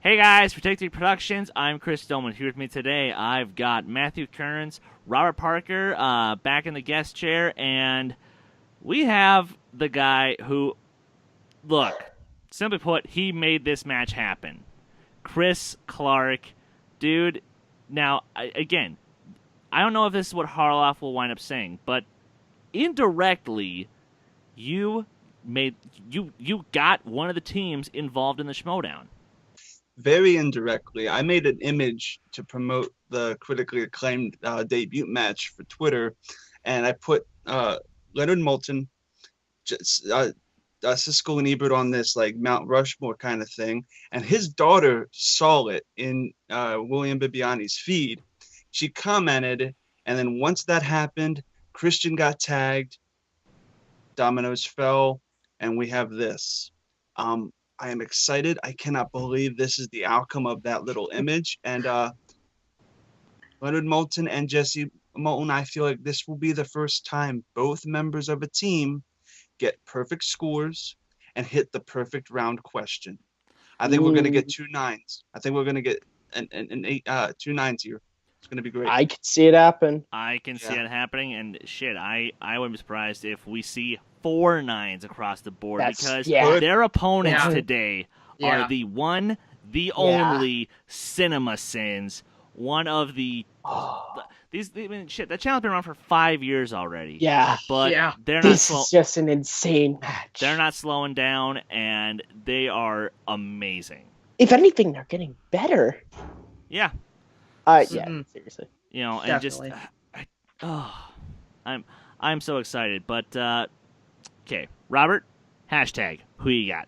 Hey guys, Protected Productions. I'm Chris Dolman. Here with me today, I've got Matthew Kearns, Robert Parker, back in the guest chair, and we have the guy who, look, simply put, he made this match happen. Chris Clark, dude. Now, again, I don't know if this is what Harloff will wind up saying, but indirectly, you got one of the teams involved in the Schmoedown. Very indirectly. I made an image to promote the critically acclaimed debut match for Twitter, and I put Leonard Maltin, Siskel and Ebert on this like Mount Rushmore kind of thing, and his daughter saw it in William Bibiani's feed. She commented, and then once that happened, Christian got tagged, dominoes fell, and we have this. I am excited. I cannot believe this is the outcome of that little image. And Leonard Maltin and Jessie Maltin, I feel like this will be the first time both members of a team get perfect scores and hit the perfect round question. I think we're going to get 2 9s. I think we're going to get an 2 9s here. It's going to be great. I can see it happen. I can see it happening, and shit, I wouldn't be surprised if we see 4 9s across the board because their opponents today are the one, the only CinemaSins, one of the that channel's been around for 5 years already. Yeah, but they're not. This is just an insane match. They're not slowing down, and they are amazing. If anything, they're getting better. Yeah. Seriously. You know, and Definitely. I'm so excited. But okay, Robert, hashtag who you got?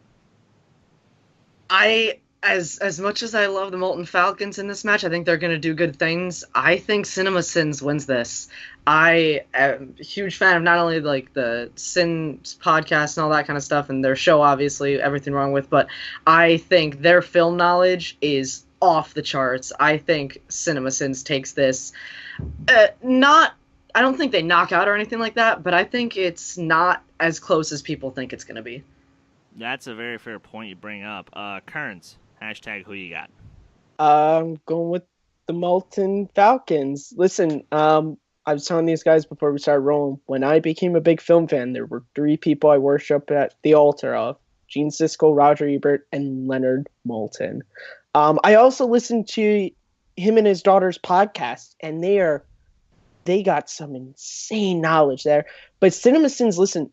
As much as I love the Molten Falcons in this match, I think they're going to do good things. I think CinemaSins wins this. I am a huge fan of not only like the Sins podcast and all that kind of stuff, and their show, obviously, everything wrong with, but I think their film knowledge is off the charts. I think CinemaSins takes this. I don't think they knock out or anything like that, but I think it's not as close as people think it's going to be. That's a very fair point you bring up. Kearns, hashtag who you got? I'm going with the Maltin Falcons. Listen, I was telling these guys before we started rolling, when I became a big film fan, there were 3 people I worship at the altar of: Gene Siskel, Roger Ebert, and Leonard Maltin. I also listened to him and his daughter's podcast, and they got some insane knowledge there. But CinemaSins, listen,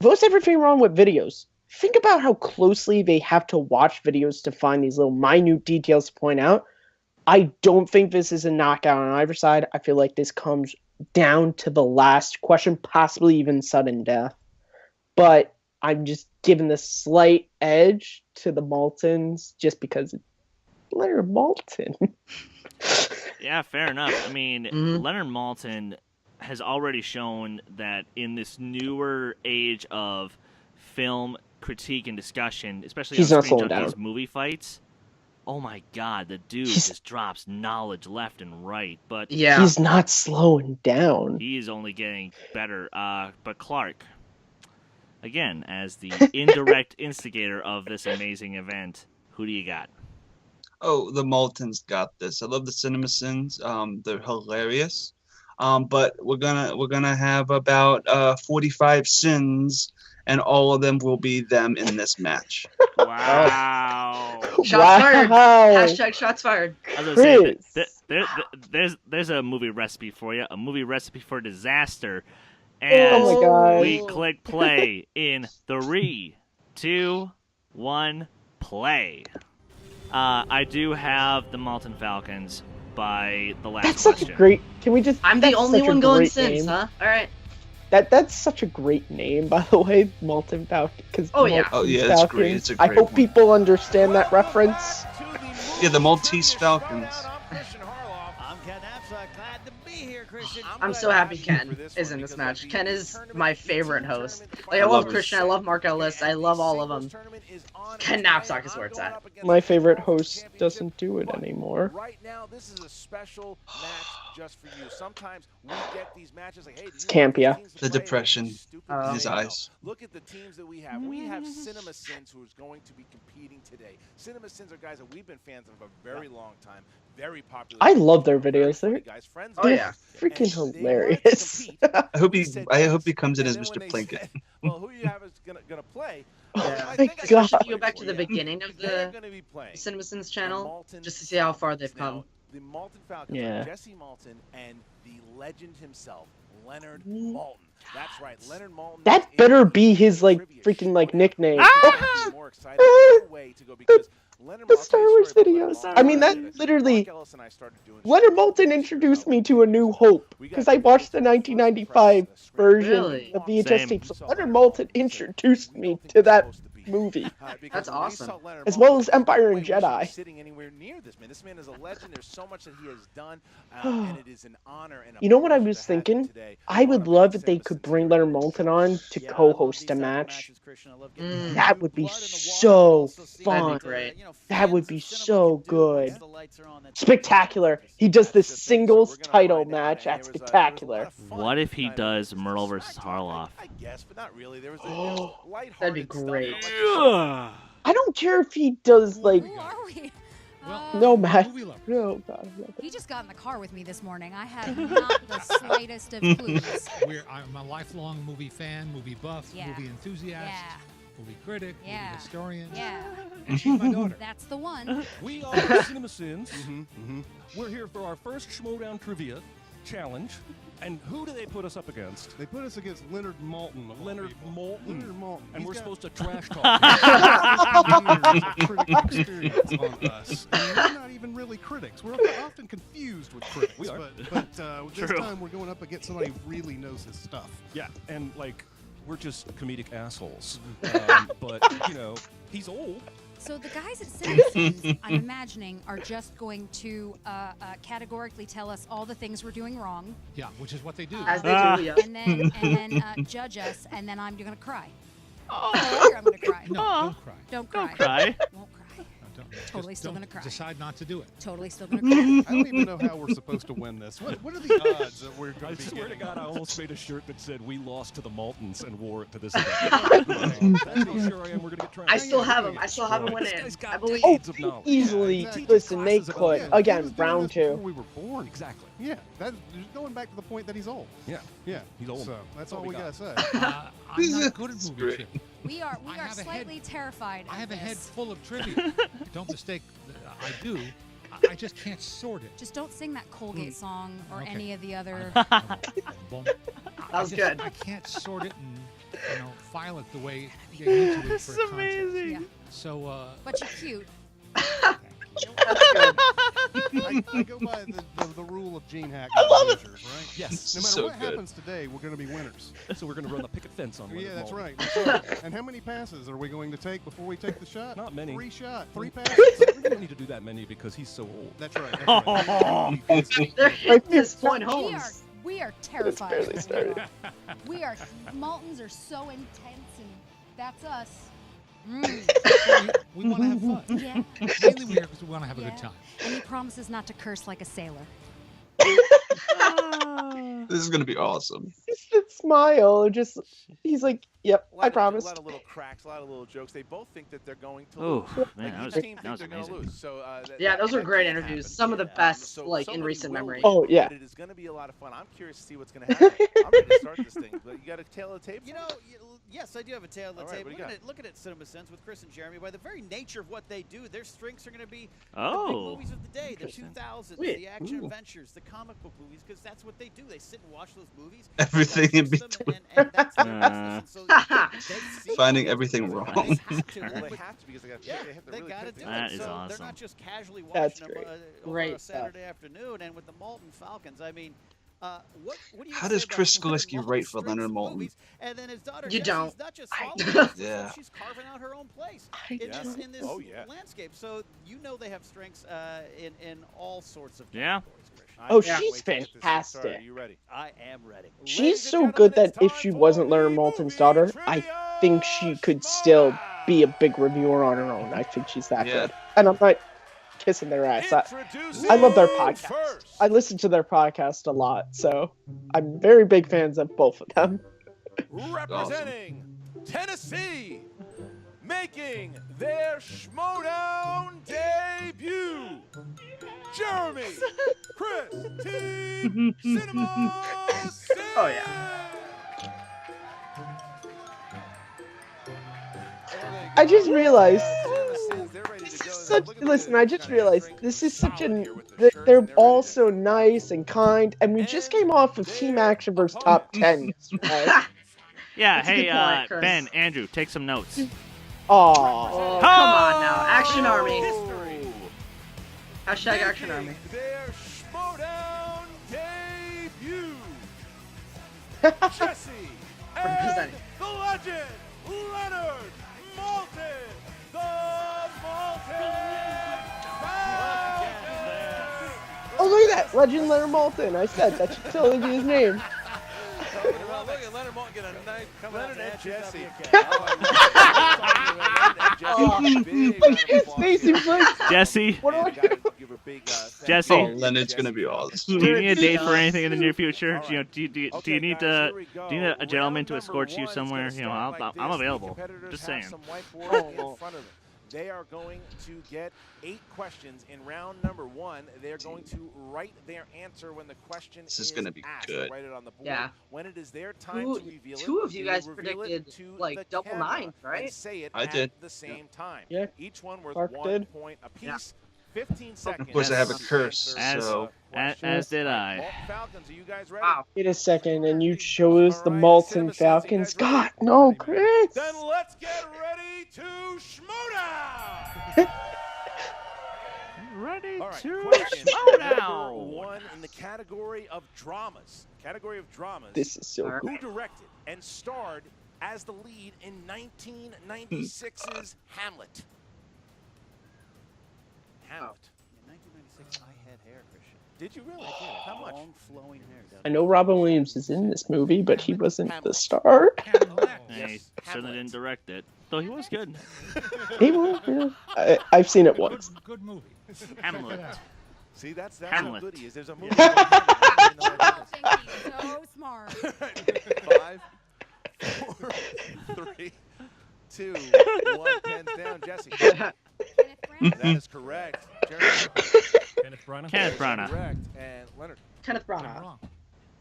what's everything wrong with videos? Think about how closely they have to watch videos to find these little minute details to point out. I don't think this is a knockout on either side. I feel like this comes down to the last question, possibly even sudden death. But I'm just giving the slight edge to the Maltins just because Leonard Maltin. Yeah, fair enough. I mean, Leonard Maltin has already shown that in this newer age of film critique and discussion, especially on Screen Junkies movie fights, oh my god, the dude just drops knowledge left and right. But he's not slowing down. He is only getting better. But Clark, again, as the indirect instigator of this amazing event, who do you got? Oh, the Maltins got this. I love the CinemaSins. They're hilarious. But we're gonna have about 45 sins, and all of them will be them in this match. Wow! Shots fired. Hashtag shots fired. I was gonna say, there's a movie recipe for you. A movie recipe for disaster. And we click play in 3, 2, 1, play. I do have the Maltin Falcons by the last question. That's such a great... Can we just... I'm the only one going Sins, huh? All right. That's such a great name, by the way, Maltin Falcon. It's great. It's a great I hope people understand that reference. Yeah, the Maltese Falcons. glad to be here, Christian. I'm so happy Ken is in this match. Ken is my favorite host. Like, I love Christian, I love Mark Ellis, I love all of them. Ken Knapsack is where it's at. My favorite host doesn't do it anymore. Right now, this is a special match just for you. Sometimes we get these matches like, hey, It's Campia. The depression in his eyes. Look at the teams that we have. We have CinemaSins, who is going to be competing today. CinemaSins are guys that we've been fans of a very long time. Very popular. I love their videos. They're yeah, freaking hilarious. I hope he comes in as Mr. Plinkett. Well, who you have is gonna play? Yeah. I My think God. Should we go back to the beginning of they're the gonna be playing CinemaSins channel Maltin just to see how far they've Now, come? the Maltin Falcons, Yeah. Jessie Maltin, and the legend himself, Leonard Maltin. That's right, Leonard Maltin. That is better in be the his like trivia freaking like showdown. nickname. I'm more excited. No way to go because Leonard The Maltin- Star I'll tell you Wars a story about videos. Leonard I mean, Maltin. that Mark literally. Ellis and I started doing Leonard shows. Maltin introduced me to A New Hope because I watched the 1995 version Really? of VHS Same. tape. So Leonard Maltin introduced me to that movie, That's awesome. as well as Empire and Jedi. Sitting anywhere near this man. This man is a legend. There's so much that he has done, and it is an honor and a You know what I pleasure was to have thinking? him today. I would On love Big if they CinemaSins could bring here. Leonard Maltin on to Yeah, I love co-host these a type of match. matches, Christian. I love getting Mm. That would be blood in the water, but so also seeing fun. what, That'd be great. That would fans be of cinema so can do once good. the lights are on. That's Spectacular. He does this That's the thing, so singles we're gonna title find out, match and at there was a lot Spectacular. of fun What if he kind of does just Merle smack versus talk, Harloff? I guess, but not really. There was Oh, lighthearted that'd be stuff, great. like you said. I don't care if he does like Who are we? no match. movie lover. No, God, no. He just got in the car with me this morning. I had not the slightest of clues. I'm a lifelong movie fan, movie buff, Yeah. movie enthusiast, Yeah, movie critic, Yeah. movie historian. yeah, And she's my daughter. that's the one. We are CinemaSins. We're here for our first Schmoedown trivia challenge. And who do they put us up against? They put us against Leonard Maltin. of all Leonard people. Maltin. Leonard Maltin. And He's we're got supposed to trash talk. 50 years of critic experience on us. And we're not even really critics. We're often confused with critics. We are. But this True. time we're going up against somebody who really knows his stuff. Yeah, and like, we're just comedic assholes. But, you know, he's old. So the guys at CinemaSins, I'm imagining, are just going to categorically tell us all the things we're doing wrong, Yeah, which is what they do. As they do, yeah. and then judge us, and then I'm gonna cry. I'm gonna cry. No, Aw. don't cry. Don't cry. Don't cry. Won't cry. No, don't. Totally Just still don't gonna cry. Decide not to do it. Totally still gonna cry. I don't even know how we're supposed to win this. What are the odds that we're I going to be swear to getting? God, I almost made a shirt that said, "We lost to the Maltins," and wore it to this event. That's how sure I am we're going to get trash. I still have him. I still have him winning. This guy's got I believe. Oh, decades of knowledge. easily. exactly. Listen, they Classes could. about- Again, He was doing round this before two. we were born. Exactly. Yeah, that's going back to the point that he's old. Yeah. Yeah, He's old. So that's That's all all we we got. gotta say. I'm not good at That's movie great. trivia. We are I have a slightly terrified. I have of a head this. full of trivia. Don't mistake. I do. I just can't sort it. Just don't sing that Colgate song or Okay. any of the other. Boom. That was good. I can't sort it and file it the way you need to This for is a contest. amazing. Yeah. So But you're cute. That's good. I go by the rule of Gene Hackman. I love it. Right? Yes. No matter So what good. happens today, we're going to be winners. So we're going to run the picket fence on Yeah, Leonard that's Maltin. right. That's right. And how many passes are we going to take before we take the shot? Not many. 3 shots. 3 We passes. don't need to do that many because he's so old. That's right. That's right. They're hitting this point We are homes. terrified. barely of who started. we are. Maltons are so intense, and that's us. we want to have fun. Yeah. Mainly we're here because we want to have a Yeah. good time. And he promises not to curse like a sailor. This is gonna be awesome. Just that smile. Just he's like, yep, I A promised. lot of little cracks, a lot of little jokes. They both think that they're going to Oh, lose. man, that Like, was, each team that thinks was they're gonna amazing. lose. So, Yeah, those were that great can't interviews. happen. Some of the best, like, in somebody recent will memory. win, Oh, yeah. but it is going to be a lot of fun. I'm curious to see what's going to happen. I'm ready to start this thing. But you got a tail of the tape? You know, yes, I do have a tail of the All right, tape. what do you Looking at CinemaSins with Chris and Jeremy, by the very nature of what they do, their strengths are going to be the Oh. big movies of the day, the Interesting. 2000s, Sweet. the action Ooh. adventures, the comic book movies, because that's what they do. They sit and watch those movies. Everything in digest them, between. and that's their business. And so they see Finding what everything they're wrong. doing. They have to. Well, they have to because they got Yeah, they have to they really got to pick do things. That it. is So awesome. they're not just casually That's watching them over great a stuff. Saturday afternoon. And with the Maltin Falcons, I mean, what do you How say does about Chris Leonard Skoleski Maltin's write for strengths Leonard in Maltin? movies? And then his daughter You Jessie's don't. not just I following don't. this, Yeah. she's carving out her own place I in don't. this, in this Oh, yeah. landscape. So you know they have strengths in all sorts of Yeah. categories, Christian. Oh, can't she's wait to get this thing started. fantastic. Are you ready? I am ready. She's so good that if she wasn't Leonard Maltin's daughter, I think she could still be a big reviewer on her own. I think she's that good. And I'm not kissing their ass. I love their podcast. I listen to their podcast a lot, so I'm very big fans of both of them. Representing Tennessee, making their Schmoedown debut, Jeremy, Christine, CinemaSins. Oh yeah. I just realized. Listen, I just realized this is such a. They're all so nice and kind, and we just came off of Team Action vs. Top 10. Yeah, That's a hey, good point, Chris. Ben, Andrew, take some notes. Oh, come on now. Action Army. Hashtag Action Army. Their Schmoedown debut, Jessie and the legend, Leonard Maltin, the Maltin Falcons. oh, look at that, Legend Leonard Maltin. I said that should totally be his name. Look at Leonard Maltin get a knife coming out Leonard and Jessie. Stacy, please. Jesse, What do I do? Jesse, Oh, Leonard's gonna be awesome. do you need a date for anything in the near future? You know, do you need to a gentleman to escort you somewhere? You know, I'm available. Just saying. They are going to get 8 questions in round number 1. They're going to write their answer when the question is going to be asked. good. Write it on the board. Yeah. When it is their time to reveal it, Two of you they guys will reveal it predicted to like the double camera nines, and right? say it I at did. the same time. Yeah. Each one worth Clark 1 did. point apiece. 15 seconds. Of course, I have a curse, As- so As did I. Falcons, are you guys ready? Wow. Wait a second, and you chose the Maltin Falcons? God, no, Chris. Then let's get ready to Schmoedown! Ready All right, to question number Schmoedown. 1 in the category of dramas. Category of dramas. This is so Alright. good. Who directed and starred as the lead in 1996's Hamlet? Hamlet. In 1996, I had hair, Christian. Did you really? How much? Long flowing hair. I know Robin Williams is in this movie, but he wasn't the star. Yeah, he certainly didn't direct it, though he was good. He was, yeah. I've seen it once. Good movie. Hamlet. See, that's Hamlet. how good he is. There's a movie. Oh, thank you. So smart. 5, 4, 3, 2, 1. Pens down, Jesse. Kenneth Branagh. That is correct. Jeremy. Kenneth Branagh. Kenneth That is Branagh. correct. And Leonard. Kenneth I'm Branagh. wrong.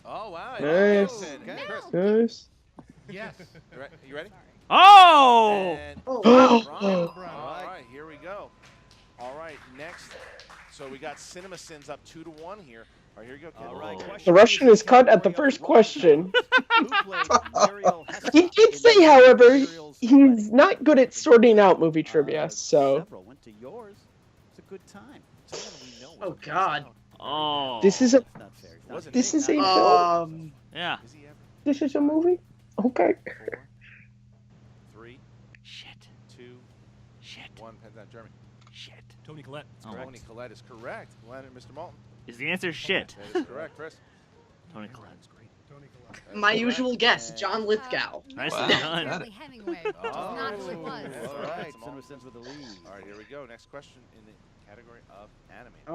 Oh, wow. Nice. Okay, Chris. Yes. Yes. You ready? Oh! And Oh, wow. All right, here we go. All right, next. So we got CinemaSins up 2-1 here. All right, here we go, kid. All right, Oh. The Russian is cut at the first question. Who played Muriel Hesketh He did in say, however, Muriel's he's Wedding? not good at sorting out movie trivia, so Several went to yours. It's a good time. Oh God. Oh. this is a It's not fair. It's not Wasn't this he? is a film. Yeah. Is he ever? This is a movie. Okay. 4, 3, Shit. 2, Shit. 1. Pens down, Jeremy. Shit. Tony Collette. Oh. Tony Collette is correct. Leonard, Mr. Maltin. Is the answer shit? That is correct, Chris. Tony Collette. My usual guess, John Lithgow. Nicely Wow. done. Charlie Hemingway. Which is not who it was. All right. CinemaSins with the lead. All right, here we go. Next question in the category of animated.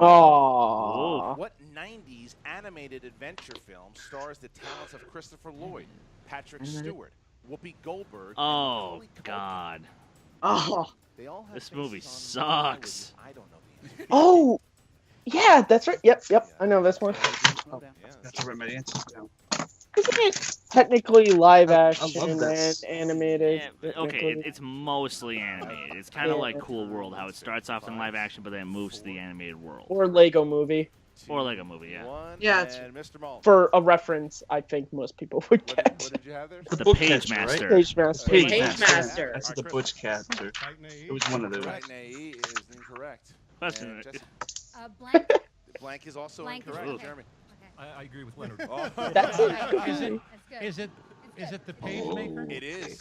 Oh. What 90s animated adventure film stars the talents of Christopher Lloyd, Patrick Stewart, Whoopi Goldberg, and Oh, Macaulay Culkin? God. Oh. They all have This faces movie on sucks. which I don't know the answer. Oh. Yeah, that's right. Yep. I know this one. Schmoedown. Yeah, That's to write my answers down. Isn't it technically live action love and this. animated? Yeah, okay, it's mostly animated. It's kind of like Cool World, how it starts off in live action, but then it moves to the animated world. Or Lego Movie. Or Lego Movie, yeah. 1, Yeah, it's- and Mr. Maltin. For a reference, I think most people would What get. did you have there? The book Page catcher, right? Master. Page Master. Page Page Master. That's All the right, Butch Captor. It was one of those. Right, Nae is incorrect. Question. And Jesse, Blank. blank is also Blank is incorrect. okay. Jeremy. Okay. I agree with Leonard. That's it. That's Is it? good. Is it? Is it the page maker? It is. It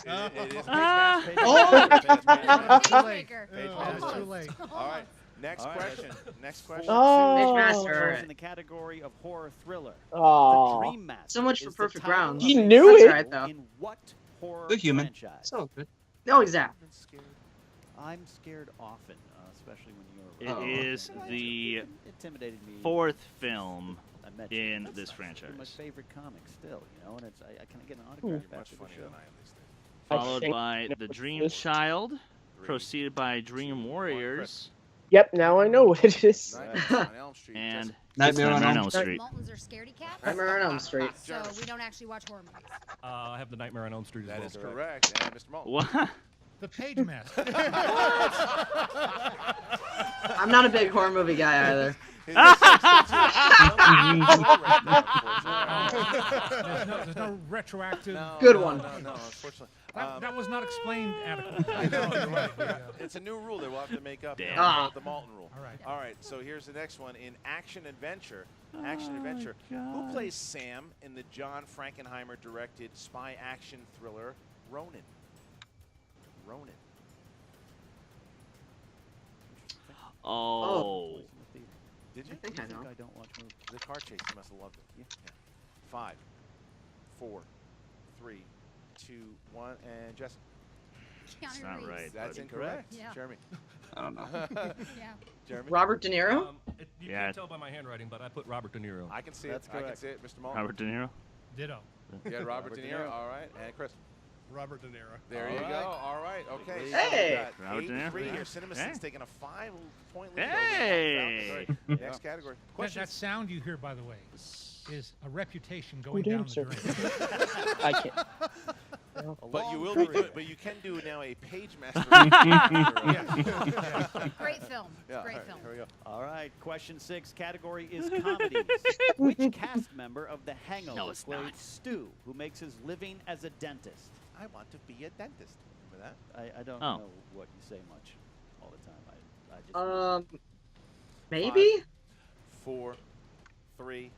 is. Ah. Page Master. Oh. Page Master. Too late. Maker. Page Oh, Master. too late. All right. Next All right. question. Next question. Oh. Page Four Master. shows in the category of horror thriller. Oh. The Dream Master. So much for is the Perfect title Ground. of You a knew show it. That's right, though. In what horror The human. franchise? It's all good. No, exactly. I'm scared often, especially when you're It around. is the intimidated me. fourth film I met you. in That's this my franchise, favorite comic still, and it's I can get an autograph Much after the funnier show. than I am these days. followed think by I know The what Dream this is. Child, 3, proceeded by Dream 2, 1, Warriors, Yep, now I know what it is. Nightmare on Elm Street. and Jesse. Nightmare on Elm Elm Street. Maltons are scaredy cats. Nightmare on Elm Street. So we don't actually watch horror movies. I have the Nightmare on Elm Street as That well. is correct. And Mr. Maltin. What? The Page Master. I'm not a big horror movie guy either. There's no retroactive. Good one. No, unfortunately. That was not explained adequately. I know, you're right. It's a new rule that we'll have to make up. Damn. Now, the Maltin rule. All right. All right, so here's the next one. In Action Adventure, who God. plays Sam in the John Frankenheimer-directed spy action thriller Ronin? Ronin. Oh. Did you? I think I know. I don't watch movies. The car chase, you must have loved it. Yeah. 5, 4, 3, 2, 1, and Jesse. That's Keanu not Reeves. right. That's buddy. incorrect. Yeah. Jeremy. I don't know. Yeah. Jeremy. Robert De Niro? You Yeah. can't tell by my handwriting, but I put Robert De Niro. I can see That's it. I can correct. see it. Mr. Maltin. Robert De Niro. Ditto. Yeah, Robert De Niro. All right. And Chris. Robert De Niro. There All you right. go. All right. Okay. So Hey! we got Robert De Niro. 8-3 here. Yeah. CinemaSins Hey. taking a 5-point lead. Hey! Over the Next category. That Questions? sound you hear, by the way, is a reputation going Good down answer. the drain. I can't. But you will be good. But you can do now a page master. Great film. Yeah, Great all right, film. Here we go. All right, question 6. Category is comedies. Which cast member of The Hangover No, it's played not. Stu, who makes his living as a dentist? I want to be a dentist. Remember that? I don't Oh. know what you say much all the time. I just Maybe? 4, 3,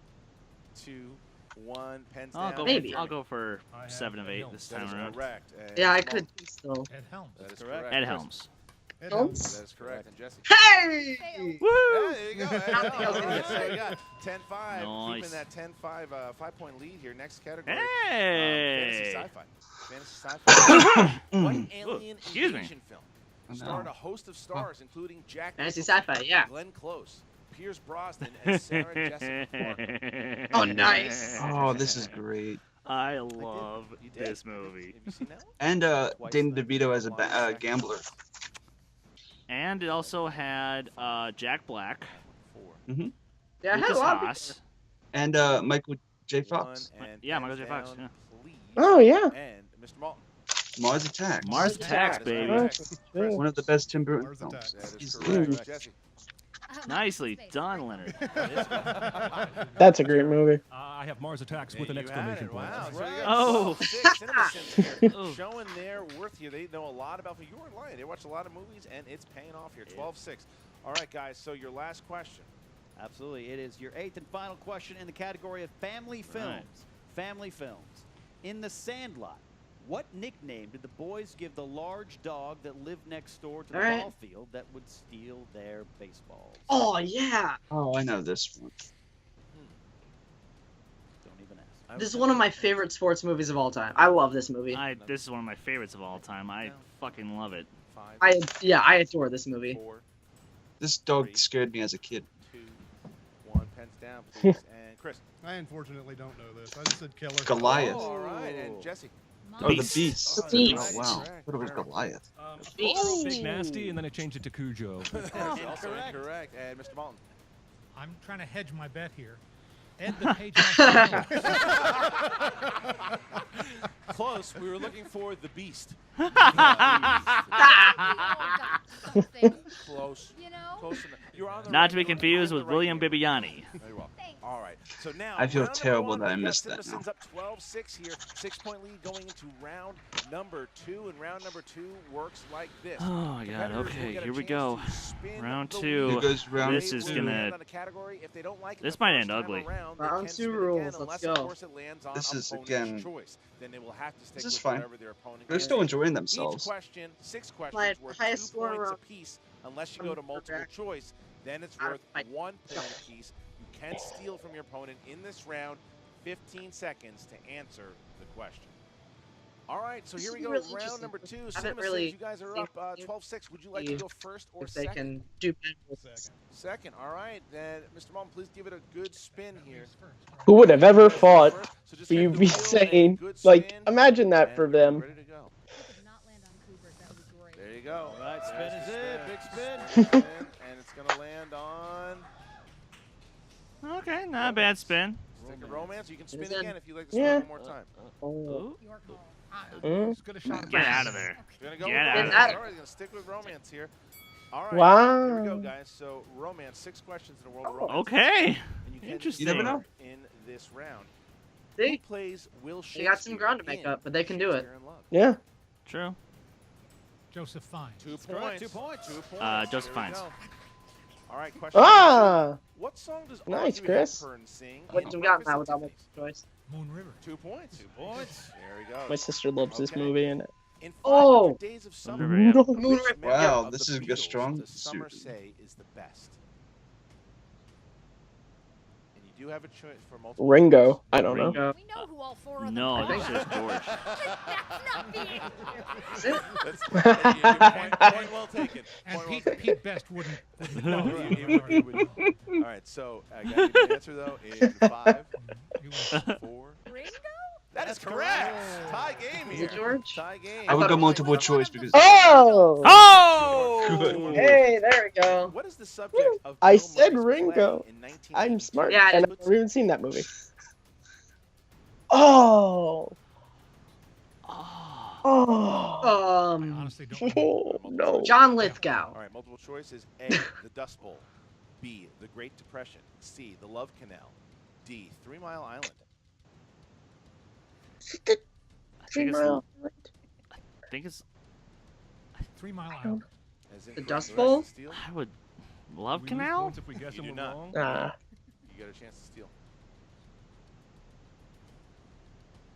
2, 1. Pens I'll down. go. Maybe. I'll go for I have 7 of Ed 8 Helms. this That time is around. correct. And Yeah, I Mr. could Maltin. think so. Ed Helms. That is correct. correct. Ed Chris. Helms. Ed Helms? That is correct. And Jesse. Hey! Fail. Woo! Yeah, there you go. Ed Helms. Nothing else All in right, this so we thing. got 10-5. Nice. Keeping that 10-5 5-point lead here. Next category. Hey! Fantasy sci-fi. Fantasy sci-fi. What alien excuse me. invasion film Oh, starred no. a host of stars, including Jack Fantasy Nicholson, sci-fi, yeah. Glenn Close, Pierce Brosnan, and Sarah Jessica Parker? Oh, nice. Oh, this is great. I love You did? this movie. Have you seen that one? And Twice Danny now. DeVito as a One second. gambler. And it also had Jack Black, 4, Yeah, I had a Lucas lot of Haas. And Michael J. 1, Fox. and Yeah, pens Michael J. Fox, down, yeah. please. Oh, yeah. And Mr. Maltin. Mars Attacks. Mars Attacks, That is baby. correct. One of the best Tim Burton Mars films. Attacks. That is Easily. correct. Jesse. Nicely Space. done, Leonard. That's a great movie. I have Mars Attacks with Yeah, an you had exclamation it. point. Wow. So you got Oh. 6 CinemaSins here, Oh. showing their worth here. They know a lot about you. Weren't lying. They watch a lot of movies, and it's paying off here. 12-6. All right, guys. So your last question. Absolutely. It is your 8th and final question in the category of family films. Right. Family films. In The Sandlot, what nickname did the boys give the large dog that lived next door to the All right. ball field that would steal their baseballs? Oh, yeah. Oh, I know this one. Don't even ask. This is one of my favorite sports movies of all time. I love this movie. This is one of my favorites of all time. I fucking love it. 5, I adore this movie. 4, This dog scared me as a kid. 2, 1. Pens down, please. And Chris. I unfortunately don't know this. I just said killer. Goliath. Oh, all right. And Jesse. Oh, the Beast. Beast. Oh, Beast. Oh, wow. correct. What was Goliath? Beast. Big Nasty, and then I changed it to Cujo. That is also incorrect. And Mr. Maltin. I'm trying to hedge my bet here. Ed the Page Master. Close. We were looking for the Beast. We all got something, Close. you know? Close enough. You're on the Not right- to be you're on confused the with right William here. Bibiani. Very well. Thanks. All right. So now I feel round number terrible 1, that I we've got missed that CinemaSins now. up 12-6 here. 6-point lead going into round number 2, and round number 2 works like this. Oh my god, Competitors will okay, get a here we chance go. to spin Round the 2. Here wheel. goes round This is They gonna- land on a category. If they don't like it This the might first end time ugly. around, they Round can 2 spin rules, again, let's unless, go. Of course, it lands on This is, opponent's again- choice. Then they will have to stick This is with fine. whatever their opponent They're gives still them. enjoying Each themselves. question, 6 My questions worth highest 2 score points around- apiece. Unless you go to multiple choice, then it's worth 1 point apiece. You can steal from your opponent in this round. 15 seconds to answer the question. All right, so here we go. Round number 2. CinemaSins, you guys are up 12-6. Would you like to go first or if they second? can do Second. All right, then, Mr. Maltin, please give it a good spin here. Who would have ever thought So just you'd hit the be wheel and saying, good like, spin, imagine that and for we're them. ready to go. There you go. All right, spin is it. Big spin. And it's going to land on... Okay, not a bad spin. Stick of romance. You can spin Is it? again if you'd like to spin one more time. Oh. Your call. Let's get a shot. Get out of there. We're going to go Get with out of romance. there. All right, going to stick with romance here. All right. Wow. Here we go, guys. So, romance. 6 questions in a world of romance. Okay. And you can Interesting. You never know. in this round. See? Who plays Will Shakespeare? They got some ground to make in up, but they can do it. Shakespeare in Love? Yeah. True. Joseph Fiennes. 2 Correct, points. 2 points. 2 points. Joseph Here we Fiennes. go. All right, question. Ah! What song does Nice, Audrey Chris. Hepburn sing? Wouldn't in have gotten Breakfast that at without Tiffany's? multiple choice. Moon River. 2 points. 2 points. There we go. My sister loves this Okay. movie, and In 500 Oh! Days of Summer, Moon River, which Moon River. member Wow, of this the is a Beatles strong does Summer suit. say is the best? And you do have a choice for multiple Ringo. choice. I don't know. Ringo. We know who all 4 of them No, are. this is George. That's not being Is it? Point well taken. And Point well Pete, taken. Pete Best wouldn't know. He would know. All right, so I got to give you the answer though in 5, He was 4. Ringo? That is correct. Tie game Is here. it George? Tie game. I would thought go it was multiple choice because Oh! Oh! Hey, there we go. What is the subject of I Bill said Murray's Ringo. play in 1980? I'm smart, Yeah, and I've never even seen that movie. Oh! I Oh! honestly don't know. Oh, no. John Lithgow. All right, multiple choice is A, the Dust Bowl, B, the Great Depression, C, the Love Canal, D, 3 Mile Island. I think it's, Mile. I think it's 3 Mile Island. As The incorrect Dust as Bowl? Steal. I would Love We lose Canal? points if we guess You them do not. wrong. Ah. You got a chance to steal.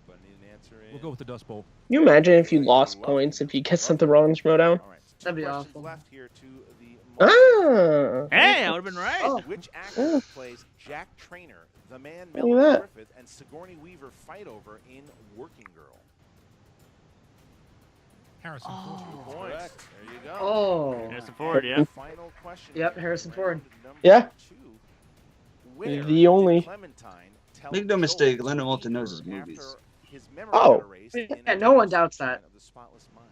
But I need an answer in. We'll go with the Dust Bowl. Can you imagine if you lost points if you get something wrong in Schmoedown? All right, so 2 That'd be questions awful. left here to the Ah! Hey, I would have been right. Oh. Which actor plays Jack Traynor, the man Look at Melanie that. Griffith and Sigourney Weaver fight over in Working Girl? Harrison Ford. 2 points. There you go. Oh. Harrison Ford, yeah. Final question. Yep, here. Harrison Ford. Round number Yeah. 2. Where The only- did Clementine tell Make no mistake, Joel Leonard to Maltin leave knows her his movies. after his memory Oh. got erased in Yeah, a no one doubts demonstration that. of the spotless mind?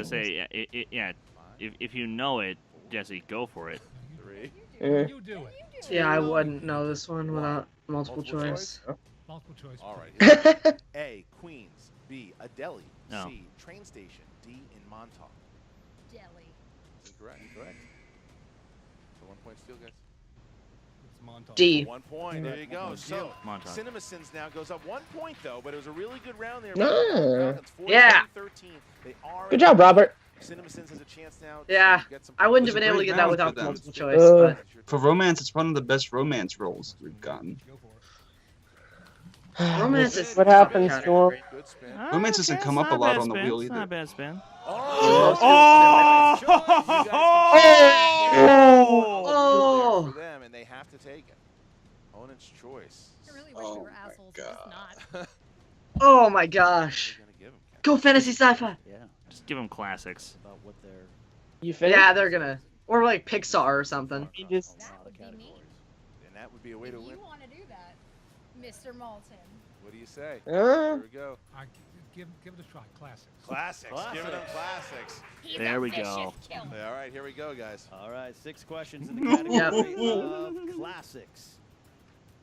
Say, yeah. If you know it, Jesse, go for it. 3. Eh. You do it. Yeah, I wouldn't know this one without multiple choice. Multiple choice. All right. here we go. A, Queens. B, a deli. No. C, train station. D, in Montauk. Deli. Incorrect. Correct. So 1 point steal, guys. It's Montauk. D. 1 point. There you go. So Montauk. CinemaSins now goes up 1 point though, but it was a really good round there. Ah. Falcons 14-13. Yeah. They are. Good job, Robert. CinemaSins has a chance now. Yeah, To get some I wouldn't It's have a been able to great get that round without for them. multiple choice. Uh, But For romance, it's one of the best romance roles we've gotten. Go for it. romance is What happens category. to him? Good spin. Romance doesn't Okay, come it's up not a lot bad on the spin. wheel It's not either. a bad spin. Oh! Oh! For them, and they have to take it. Opponent's choice. I really wish we were assholes, but just not. Oh my What are gosh. you gonna give him, Ken? Go fantasy sci-fi. Yeah, Just give him classics. about what they're You finished? Yeah, they're gonna. Or like Pixar or something. You just- That would be me. And that would be a way to If win. you want to do that, Mr. Maltin. What do you say? Uh, Here we go. Give it a try. Classics. Classics. Give it them classics. He's There a we vicious go. killer. All right, here we go, guys. All right, 6 questions in the category of classics.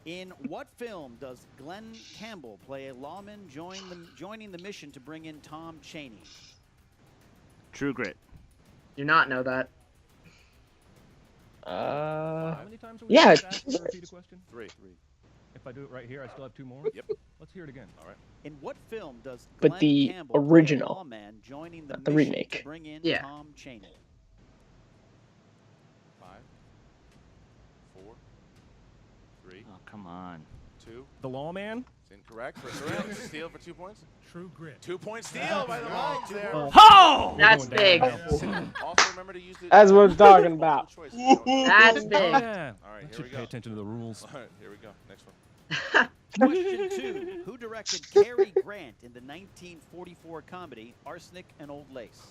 In what film does Glenn Campbell play a lawman joining the mission to bring in Tom Cheney? True Grit. Do not know that. How many times are we yeah. asked to repeat a question? 3. If I do it right here, I still have 2 more? Yep. Let's hear it again. All right. In what film does But Glenn the Campbell play a original, lawman joining the not the mission remake. to bring in Yeah. Tom Cheney? 5, 4, 3, Oh, come on. 2, The Lawman? It's incorrect. For steal for 2 points. True Grit. 2 point steal by the Maltins there. Ho! That's big. Also remember to use the. That's what I'm talking about. That's big. Yeah. All right, here Should we pay go. attention to the rules. All right, here we go. Next one. Question 2. Who directed Cary Grant in the 1944 comedy Arsenic and Old Lace?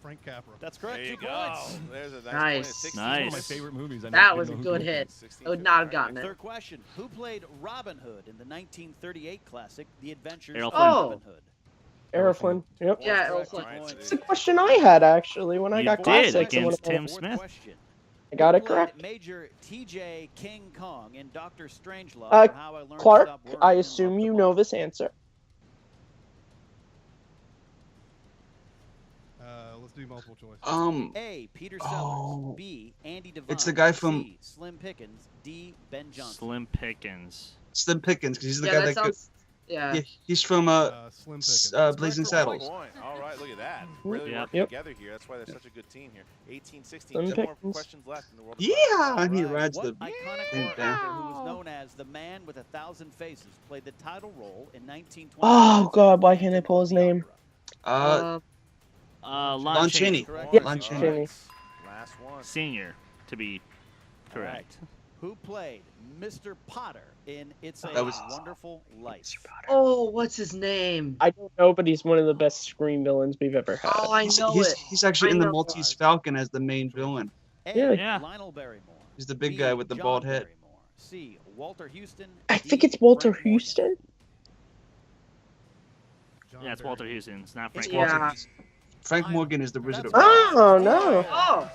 Frank Capra. That's correct. There you 2 go. points. There's a Nice. point. 16 One of my Nice. favorite movies. I That didn't was a know who good made it. hit. 16, I would not have 15. gotten it. Third question. Who played Robin Hood in the 1938 classic The Adventures Errol of Flynn. Robin Hood? Errol Flynn. Yep. Yeah, Errol Correct, Flynn. 2 points. It's a question I had actually when I You got did classics. and against when I- Tim Fourth Smith. question. I got it Who played correct. Major T.J. King Kong in Doctor Strangelove Uh, and How I Learned to Clark, Stop Worrying I and assume Love the you Book? know this answer. Let's do multiple choice. A. Peter Sellers. Oh. B. Andy Devine. It's the guy from- C. Slim Pickens. D. Ben Johnson. Slim Pickens. Slim Pickens, because he's the Yeah, guy that that. sounds. Yeah. Yeah, he's from Slim Pickens. Blazing Good Saddles. point. All right, look at that. Really Yep. working Yep. together here. That's why they're such a good team here. 18, 16. Slim 2 more Pickens. questions left in the world. of Yeah, and he Right. rides What the. iconic thing horror down. actor who was known as the Man with 1,000 Faces played the title role in 1920? Oh God, why can't I pull his name? Lon Chaney. Correct. Yep. Lon All Chaney. right. Last one. Senior, to be correct. Who played Mr. Potter in It's a That was- Wonderful Life? Oh, what's his name? I don't know, but he's one of the best Scream villains we've ever had. Oh, I know He's, it. he's actually I in the know Maltese Falcon as the main villain. A. Yeah. Lionel Barrymore. He's the big B. guy with the John bald head. Barrymore. C. Walter Houston. I D. think it's Walter Frank Morgan. Houston. John Yeah, it's Walter Barry. Houston. It's not It's Frank. Walter Yeah. Houston. Frank Morgan is the Wizard of That's Oz. Oh no! Oh,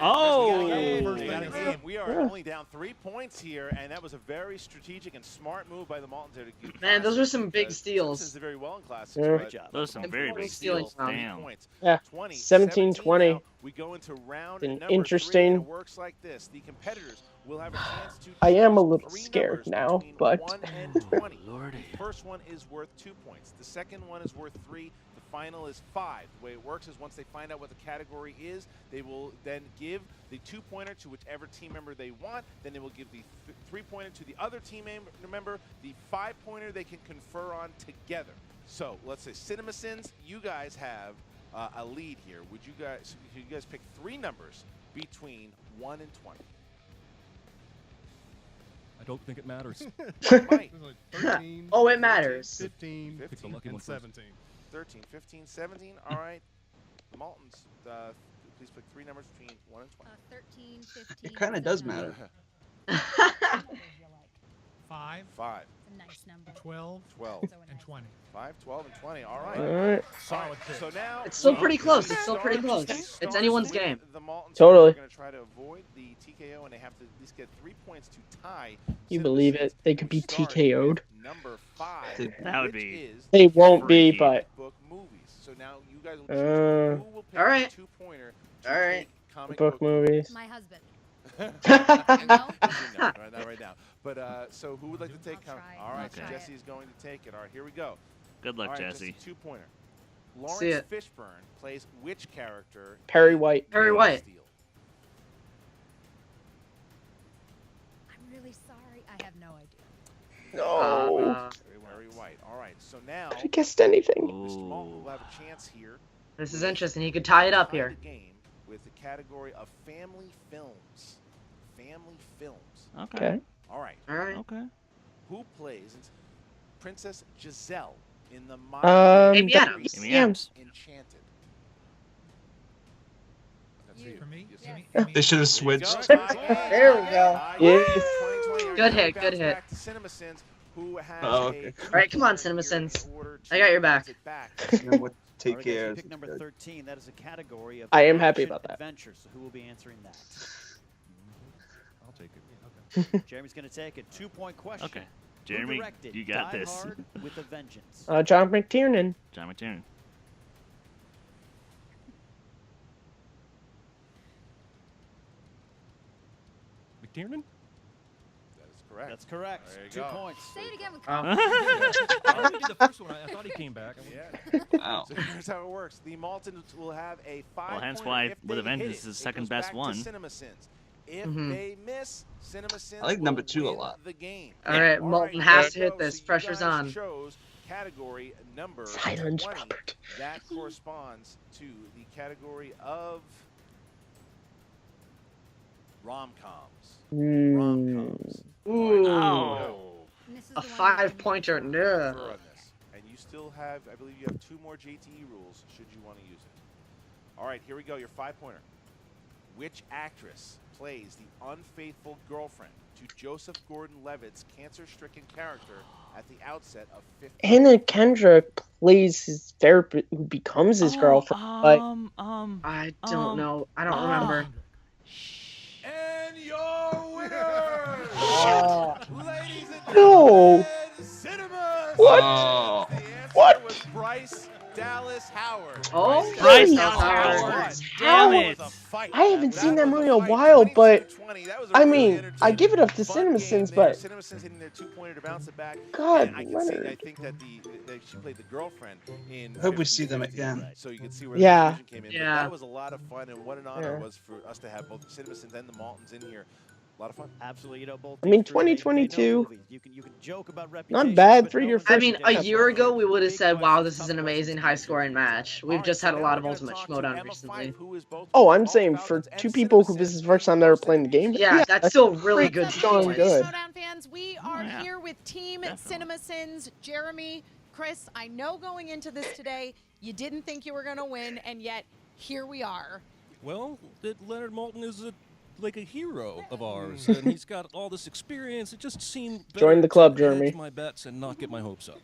Oh! We are only down 3 points here, and that was a very strategic and smart move by the Maltins there to get Man, those classics, are some big because steals. This is very well in classics. Yeah. but job. Those are some very big Stealing steals. from. Damn. Points. Yeah. 20, 17, 20. now. We go into round An number 3, interesting- and it works like this. The competitors will have a chance to I am a choose little 3 scared numbers now, between but 1 and 20. Lordy. The first one is worth 2 points. The second one is worth 3. The final is 5. The way it works is once they find out what the category is, they will then give the 2-pointer to whichever team member they want. Then they will give the 3-pointer to the other team member. The 5-pointer they can confer on together. So let's say CinemaSins, you guys have a lead here. Would you guys pick 3 numbers between 1 and 20? I don't think it matters. Mike, There's like 13, Oh, it matters. 15, Pick the lucky one and first. 17. 13, 15, 17. All right. The Maltins, please pick 3 numbers between 1 and 20. 13, 15. It kind of does matter. 5, 5, It's a nice number. 12, 12, So a and nice 20. 5, 12, and 20. All right. All right. Solid pick. So now It's still we pretty close. It's start- still pretty close. we It's start anyone's with game. The Maltins Totally. are going to try to avoid the TKO, and they have to at least get 3 points to tie. You believe it? They could be TKO'd. Number 5. That would which be is They won't be, freaky. but book movies. So now you guys will choose who will pick all right. the 2-pointer to All right. pick comic book movies. My husband. no, not right now. But so who would like to take? I'll try. All right, Okay. so Jesse is going to take it. All right, here we go. Good luck, All right, Jesse. 2-pointer. See Lawrence it. Fishburne plays which character? Perry in White. Perry Man of White. Steel? I'm really sorry. I have no idea. No. Perry White. All right, so now Could have guessed anything. Mr. Ooh. Malton will have a chance here. This is interesting. He could tie it up Tie here. the game with the category of family films. Family films. Okay. All right. All right. Okay. Who plays Princess Giselle in the Amy that- Adams. Amy yeah. Adams. Enchanted? That's You. you. For me, Yes, Yes. sir. They should have There you go. switched. There we go. Yes. 2020. Good hit, Bounce good hit. back to CinemaSins, who has Oh, okay. a All right, come on, two-pointer here CinemaSins. in order I got your to back. bounce it back. And then what take All right, guys, care you of pick number 13. That is a category of I am happy action about that. adventure. So who will be answering that? I'll take it. Jeremy's going to take a 2-point question. Okay. Who Jeremy, directed you got Die this. Hard with a Vengeance? John McTiernan. John McTiernan. McTiernan? That is correct. That's correct. There you 2 go. points. Say it again with Oh. I already did the first one. I thought he came back. Yeah. Wow. So here's how it works. The Maltins will have a 5-pointer. Well, hence why if With a they hit Vengeance it. is the It second goes best back one. To CinemaSins. If they miss, CinemaSins I like number will 2 a win lot. the game. All right, Maltin has to hit this. So you Pressure's guys on. chose category number Silence, 20. Robert. That corresponds to the category of rom-coms. Rom-coms. Ooh. And this is A the one 5-pointer. No. Prefer on this. And you still have, I believe you have 2 more JTE rules should you want to use it. All right, here we go, your 5-pointer. Which actress plays the unfaithful girlfriend to Joseph Gordon-Levitt's cancer-stricken character at the outset of 50? Anna Kendrick plays his therapist who becomes his girlfriend. But I don't know. I don't remember. And your winner, ladies and No. gentlemen, Cinema. What? Oh. The answer What? was Bryce Dallas Howard. Oh, Bryce Dallas Dallas Howard. Howard. Damn it. I haven't seen that movie in a while, but I mean, I give it up to CinemaSins, but CinemaSins hitting their 2-pointer to bounce it back. God, And I can see, I Leonard. think that she played the girlfriend in. I hope we 50, see them again. So you can see where Yeah. the confusion came in. Yeah. But that was a lot of fun, and what an honor Yeah. it was for us to have both the CinemaSins and the Maltins in here. A lot of fun. Absolutely, you know, both. I mean, teams, they know 2022, movies. You can joke about reputation. not bad but for no your one's first. I mean, a gonna year get ago, it. we would have Big said, wow, questions, this is an tough amazing questions. high-scoring match. We've just had a lot of Ultimate Schmoedown recently. Oh, I'm saying for 2 people who this is the first time they were playing the game. Yeah, that's still really pretty good. darn Trivia good. Schmoedown fans, we are yeah. here with Team Definitely. CinemaSins. Jeremy, Chris, I know going into this today, you didn't think you were going to win, and yet here we are. Well, that Leonard Maltin is like a hero of ours, and he's got all this experience. It just seemed better Join the club, to hedge Jeremy. my bets and not get my hopes up.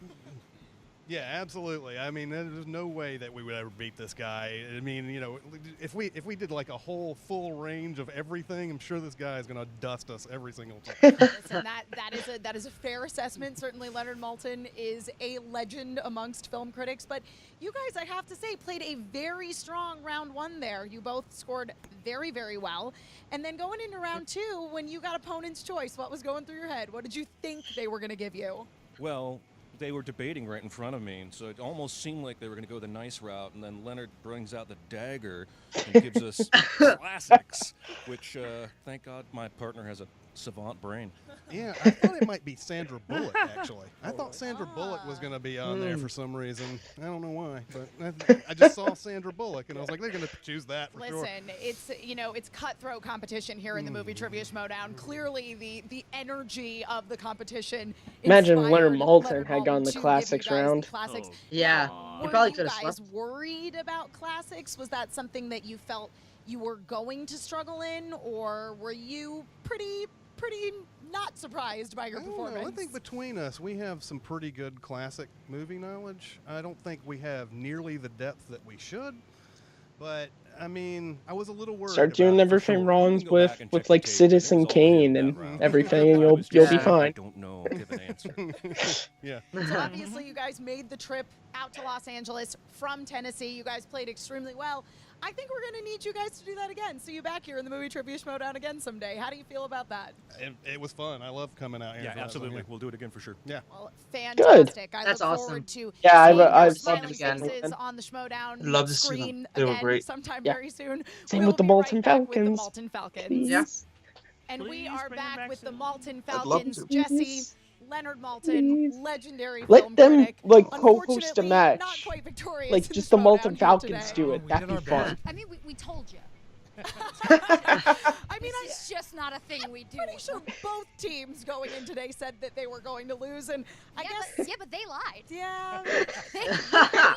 Yeah, absolutely. I mean, there's no way that we would ever beat this guy. I mean, you know, if we did like a whole full range of everything, I'm sure this guy is going to dust us every single time. Listen, that is a fair assessment. Certainly, Leonard Maltin is a legend amongst film critics. But you guys, I have to say, played a very strong round 1 there. You both scored very, very well. And then going into round 2, when you got opponent's choice, what was going through your head? What did you think they were going to give you? Well, they were debating right in front of me, and so it almost seemed like they were going to go the nice route, and then Leonard brings out the dagger and gives us classics, which, thank God, my partner has a savant brain. Yeah, I thought it might be Sandra Bullock, actually. I thought Sandra Bullock was going to be on there for some reason. I don't know why, but I just saw Sandra Bullock, and I was like, they're going to choose that for sure. Listen, it's cutthroat competition here in the Movie Trivia Schmoedown. Clearly, the energy of the competition. Imagine inspired Leonard Maltin Leonard had gone the to give you classics guys the round. classics. Oh, Yeah, God. he Were probably you could have guys slept. worried about classics? Was that something that you felt you were going to struggle in, or were you pretty not surprised by your I don't know. performance? I think between us, we have some pretty good classic movie knowledge. I don't think we have nearly the depth that we should, but I mean, I was a little worried. Start doing about it for everything sure. wrongs Go back and check with the like tape. Citizen There's all Kane that and round. everything, and I was you'll just be like, I fine. don't know. Give an answer. Yeah. So obviously you guys made the trip out to Los Angeles from Tennessee. You guys played extremely well. I think we're going to need you guys to do that again. See you back here in the Movie Trivia Schmoedown again someday. How do you feel about that? It was fun. I love coming out here. Yeah, for that, so, absolutely. yeah. We'll do it again for sure. Yeah. Well, fantastic. I That's look awesome. forward to Yeah, seeing I've your seen smiling them faces again. on the Schmoedown Love to see them. screen They were again great. sometime Yeah. very soon. Same We with the will be Maltin right back with Falcons. the Maltin Falcons. Please. Yeah. And we Please are bring them back back with the soon. Maltin I'd love Falcons. to. Jesse, Leonard Maltin, Please. legendary film Let them critic. like co-host a Unfortunately, match. Not quite victorious Like in just the Schmoedown Maltin here Falcons today. do it. we That'd did be our fun. best. I mean, we told you. I mean, This it's just not a thing we do. Pretty sure both teams going in today said that they were going to lose, and I guess Yeah, but they lied. yeah.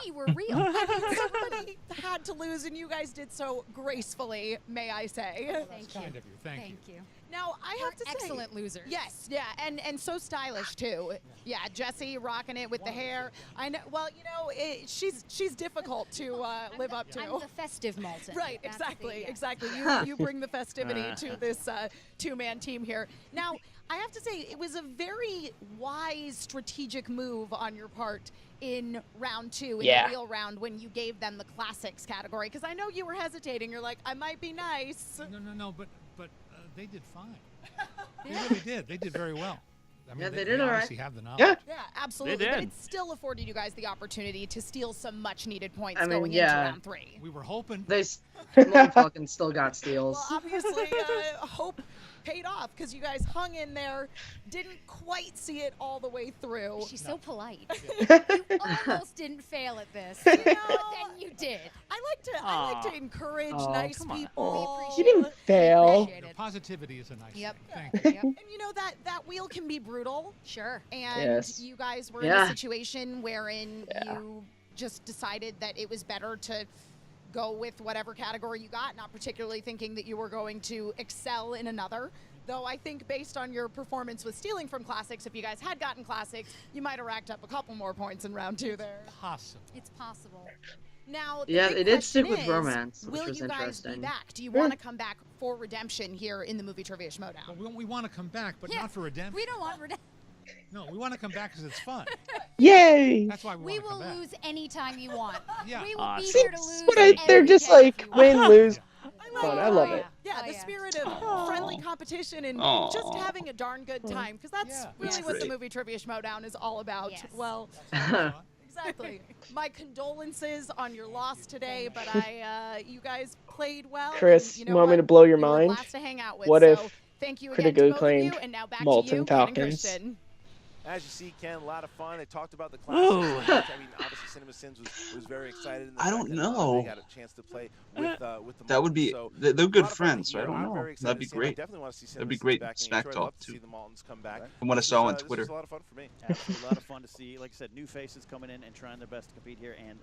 We were real. I mean, somebody had to lose, and you guys did so gracefully, may I say. Thank Kind of you. Thank you. Now, I You're have to say, excellent losers. yes, yeah, and so stylish too. Yeah, Jessie rocking it with the hair. I know. Well, you know, she's difficult to live up to. I'm the festive Maltin. Right, That's exactly, the, exactly. You bring the festivity to this two-man team here. Now, I have to say, it was a very wise strategic move on your part in round 2, in Yeah. the real round, when you gave them the classics category. Because I know you were hesitating. You're like, I might be nice. No, but they did fine. They really did. They did very well. I mean, Yeah, they they did all right. obviously have the knowledge. Yeah. Yeah, absolutely. They But did. it still afforded you guys the opportunity to steal some much-needed points I mean, going yeah. into round 3. We were hoping. Molten Falcons still got steals. Well, obviously, hope paid off because you guys hung in there, didn't quite see it all the way through. She's so polite. You almost didn't fail at this, but then you did. I like to encourage nice come on. people. You didn't fail. Appreciate it. Positivity is a nice Yep. thing. Thank you. Yep. And you know that wheel can be brutal, Sure. and Yes. you guys were in Yeah. a situation wherein you just decided that it was better to go with whatever category you got, not particularly thinking that you were going to excel in another. Though I think based on your performance with stealing from classics, if you guys had gotten classics, you might have racked up a couple more points in round 2 there. Possible. It's possible. Now, the Yeah, big they did stick question with is, romance, which will was you guys be interesting. back? Do you want to come back for redemption here in the Movie Trivia Schmoedown? Well, we want to come back, but Yeah, not for redemption. We don't want redemption. No, we want to come back because it's fun. Yay! That's why We want to will come back. lose anytime you want. Yeah. We will be Awesome. here to lose. But they're every just day like if you want. win, lose. I Fun. like I love Oh, it. Yeah, Oh, the yeah. spirit of friendly competition and just having a darn good time, because that's Yeah. really Yes. what the Movie Trivia Schmoedown is all about. Yes. Well, exactly. My condolences on your loss today, but you guys played well. Chris, and you you know want me what? to blow your You were a mind? blast to hang out with. What so if thank you again critically to both of you, acclaimed and now back Maltin to you, Ken and Falcons? Christian. As you see, Ken, a lot of fun. They talked about the Ooh. classics. I mean, obviously, CinemaSins was very excited. In the I fact don't that, know. They got a chance to play with the That would Maltons. be. So, They're a good lot of fun to friends, so I hear. don't I'm know. very excited That'd be to see them. I great. definitely want to see That'd be CinemaSins great back in smack Detroit. I'd love talk, to too. see the Maltons come back. From what I This saw was, on this Twitter. was a lot of fun for me. Absolutely, a lot of fun to see. Like I said, new faces coming in and trying their best to compete here. And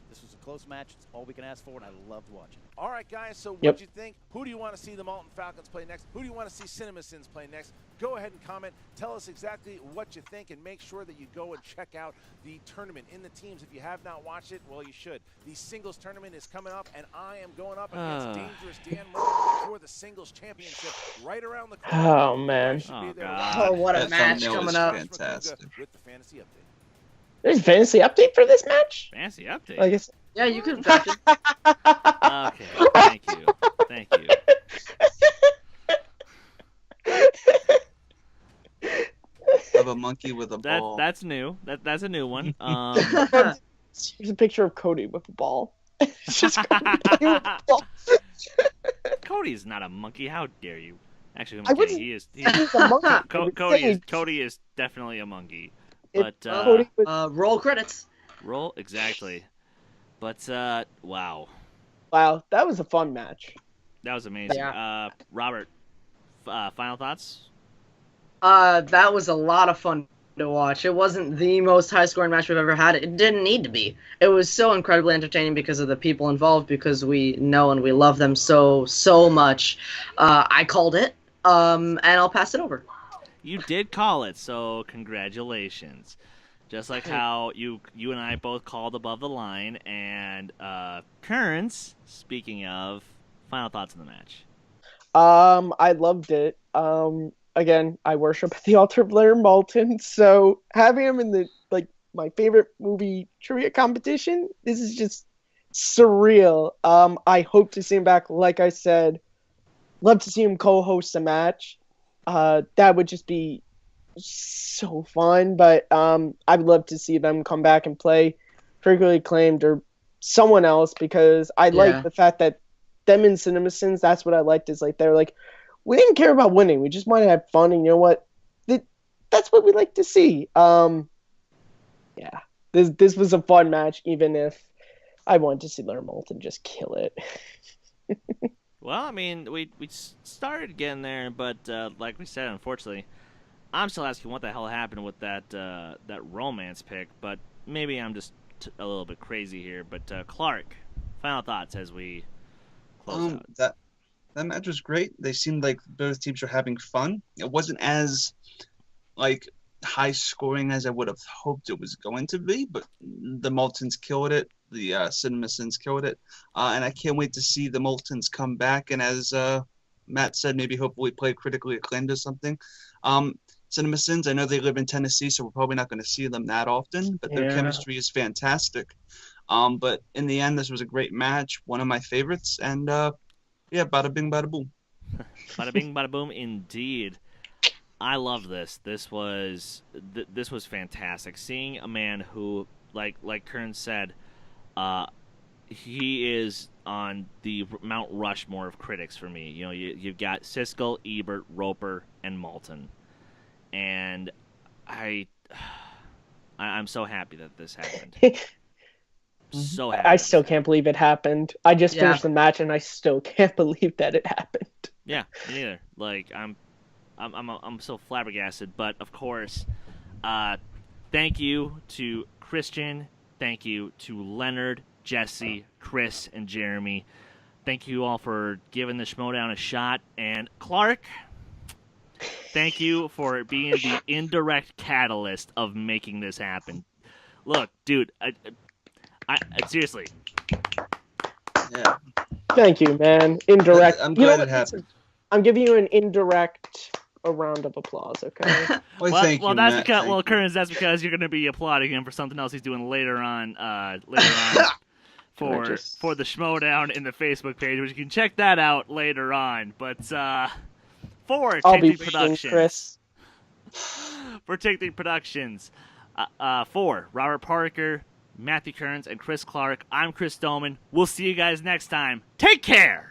this was a close match. It's all we can ask for, and I loved watching it. All right, guys, so Yep. what'd you think? Who do you want to see the Maltin Falcons play next? Who do you want to see CinemaSins play next? Go ahead and comment. Tell us exactly what you think, and make sure that you go and check out the tournament in the teams. If you have not watched it, well, you should. The singles tournament is coming up, and I am going up against Dangerous Dan Murray for the singles championship right around the corner. Oh, man. You guys should be Oh, there God. watching. Oh, what a That match thumbnail coming is up. fantastic. With the fantasy update. There's a fantasy update for this match? Fancy update. I guess. Yeah, you could have it. Okay. Thank you. Thank you. Of a monkey with a ball. That's new. That's a new one. Here's a picture of Cody with a ball. It's just Cody playing with a ball. Cody's not a monkey. How dare you? Actually, I okay, wasn't- he is. He's a monkey. Cody is definitely a monkey. It- But Cody was- Roll credits. roll exactly. But wow, wow, that was a fun match. that was amazing. Yeah. Robert, final thoughts? That was a lot of fun to watch. It wasn't the most high-scoring match we've ever had. It didn't need to be. It was so incredibly entertaining because of the people involved, because we know and we love them so much. I called it, and I'll pass it over. You did call it, so congratulations. Just like how you and I both called above the line, and Kearns, speaking of, final thoughts on the match. I loved it. Again, I worship at the altar of Leonard Maltin, so having him in the my favorite movie trivia competition, this is just surreal. I hope to see him back. Like I said, love to see him co-host a match. That would just be so fun. But I'd love to see them come back and play critically acclaimed or someone else, because I like the fact that them in CinemaSins, that's what I liked, is like they're like, we didn't care about winning, we just wanted to have fun, and you know what, that's what we like to see. Yeah, this was a fun match, even if I wanted to see Leonard Maltin just kill it. Well, I mean, we started getting there, but like we said, unfortunately, I'm still asking what the hell happened with that romance pick. But maybe I'm just a little bit crazy here. But Clark, final thoughts as we close out. That match was great. They seemed like both teams were having fun. It wasn't as high scoring as I would have hoped it was going to be, but the Maltins killed it. The CinemaSins killed it, and I can't wait to see the Maltins come back. And as Matt said, maybe hopefully play critically acclaimed or something. CinemaSins, I know they live in Tennessee, so we're probably not going to see them that often, but their chemistry is fantastic. But in the end, this was a great match, one of my favorites, and bada bing, bada boom. Bada bing, bada boom, indeed. I love this. This was fantastic. Seeing a man who, like Kern said, he is on the Mount Rushmore of critics for me. You know, you've got Siskel, Ebert, Roper, and Maltin, and I'm so happy that this happened. So happy. I still can't believe it happened. I just Yeah. finished the match, and I still can't believe that it happened. Yeah, me neither. Like I'm so flabbergasted. But of course, thank you to Christian. Thank you to Leonard, Jesse, Chris, and Jeremy. Thank you all for giving the Schmoedown a shot. And Clark, thank you for being the indirect catalyst of making this happen. Look, dude, I seriously. Yeah. Thank you, man. Indirect. I'm You know glad what? it happened. I'm giving you an indirect a round of applause, okay? Well, thank you, that's Matt. because Thank you. Kearns, that's because you're going to be applauding him for something else he's doing later on for the Schmoedown in the Facebook page, which you can check that out later on. But for I'll be Take reading, Productions, Chris. for Take the Productions, for Robert Parker, Matthew Kearns, and Chris Clark, I'm Chris Doman. We'll see you guys next time. Take care.